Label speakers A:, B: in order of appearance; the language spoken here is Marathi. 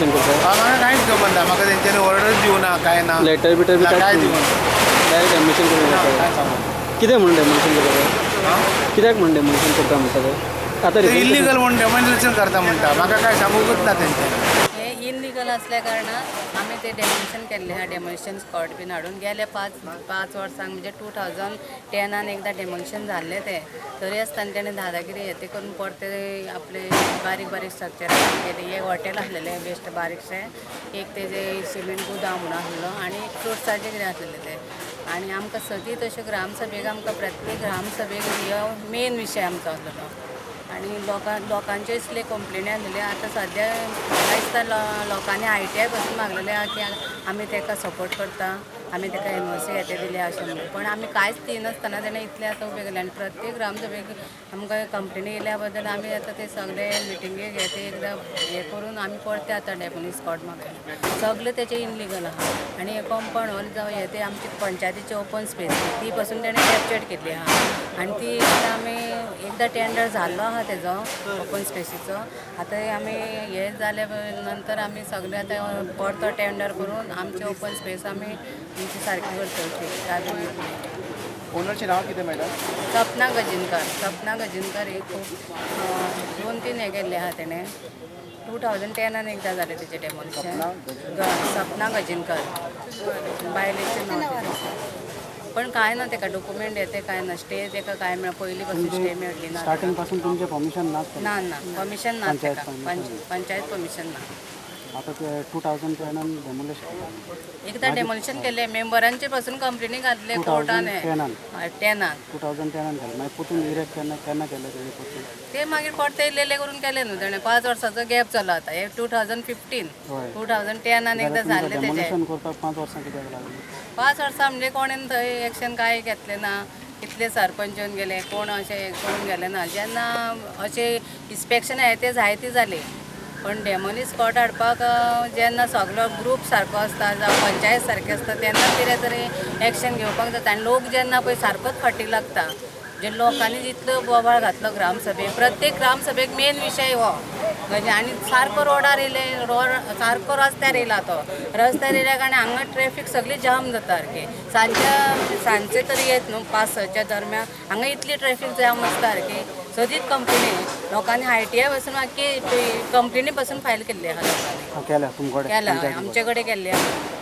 A: डेमोलिशन करता
B: म्हाका कांयच खबर ना, म्हाका तेंच्यांनी ऑर्डर दिवना काय ना,
A: लेटर बिटर बी
B: काय दिवना
A: डायरेक्ट डेमोलिशन करून जाता
B: काय सांगू
A: कितें म्हणून डेमोलिशन करता कित्याक म्हणून डेमोलिशन करता म्हणटा ते आतां
B: ते इल्लिगल म्हणून डेमोलिशन करता म्हणटा, म्हाका काय सांगूकच ना तेंच्यांनी.
C: हे इनलिगल असल्या कारणान आम्ही ते डेमोलिशन केल्ले हा डेमोलिशन स्क्वॉड बीन हाडून गेले पाच वर्सांक म्हणजे 2010 एकदा डेमोलिशन झाले ते तरी आसतना तेणें दादागिरी हे ते करून परते आपले बारीक बारीक स्ट्रक्चर केले. एक हॉटेल आसलेले बेस्ट बारीकशे, एक तेजे सिमेंट गुदाम म्हणून आसलो आणि फ्रुट्साचे कितें आसलेले ते. आणि आमकां सतीत अशें ग्रामसभेक आमकां प्रत्येक ग्रामसभेक हो मेन विशय आमचो आसलो. आणि लोकांचे इसले कंप्लेनी आसलेले. आतां सद्या आयज लोकांनी ITI पासून मागलेले की आमी ताका सपोर्ट करता, आमी ताका NOC येते दिले अशें म्हणून. पण आमी कांयच दिनासतना तेणें इतलें आतां उबें केलें आनी प्रत्येक ग्रामसभेक आमकां कंप्लेनी येयल्या बद्दल आमी आतां ते सगळे मिटिंगेक हे ते एकदां हे करून आमी परते आतां डेमोलिशन स्क्वॉड मागयला. सगळें तेचें इनलिगल आहा. आनी हे कंपाउंड वॉल जावं हे ते आमची पंचायतीची ओपन स्पेस ती पासून तेणें कॅप्चर्ड केल्ली आहा. आनी ती आमी एकदां टेंडर जाल्लो आहा तेजो ओपन स्पेसीचो. आतां आमी हे जाले नंतर आमी सगळे आतां परतो टेंडर करून आमचे ओपन स्पेस आमी आमची सारकी करतली.
B: ओनरचें नांव कितें मॅडम?
C: सपना गजिनकर ही खूब 2-3 हे केल्ले आहा तेणें. 2010 एकदा जालें तेचें डेमोलिशन. सपना गजिनकर बायलेचें नांव तेचें. पण काय ना ताका डॉक्युमेंट येते काय ना, स्टे ताका काय मेळ पयलीं पासून स्टे मेळ्ळी ना.
A: स्टार्टिंग पासून तुमचें परमिशन ना
C: ना परमिशन ना ताका. पंचायत परमिशन ना.
A: आता 2010 डेमोलिशन
C: एकदा डेमोलिशन केले मेंबरांचे पासून कंप्लेनी घातले कोर्टान 10
A: 2010 केलें मागीर परतून इरेक्ट केन्ना केलें तेजे परतून
C: ते मागीर परते इल्लेले करून केले न्हू तेणें. 5 वर्साचो गॅप जालो आतां. हे 2015 2010 एकदा जाल्ले तेजे.
A: डेमोलिशन करपाक 5 वर्सां कित्याक लागली?
C: 5 वर्सां म्हणजे कोणेन थंय एक्शन काय घेतलें ना. कितले सरपंच येवन गेले, कोण अशें करून गेले ना. जेन्ना अशें इन्स्पेक्शन हे ते जायती जाली, पण डेमोलिशन स्क्वॉड हाडपाक जेन्ना सगळो ग्रूप सारको आसता जावं पंचायत सारकी आसता तेन्ना कितें तरी एक्शन घेवपाक जाता. आनी लोक जेन्ना पळय सारकोच फाटीं लागता, जे लोकांनी जितलो बोबाळ घातलो ग्रामसभेक, प्रत्येक ग्रामसभेक मेन विशय हो म्हणजे. आनी सारको रोडार येयले, सारको रस्त्यार येयला तो. रस्त्यार येयल्या कारणान हांगा ट्रॅफीक सगळी जाम जाता सारकी. सांजचे तरी येत न्हू 5-6च्या दरम्यान हांगा इतली ट्रॅफीक जाम आसता सारकी. सदीत कंप्लेनी लोकांनी ITI पासून आख्खी कंप्लेनी पासून फायल केल्ली आहा लोकांनी.
A: केल्या तुमकडे
C: केला आमचे कडेन केल्ली आहा.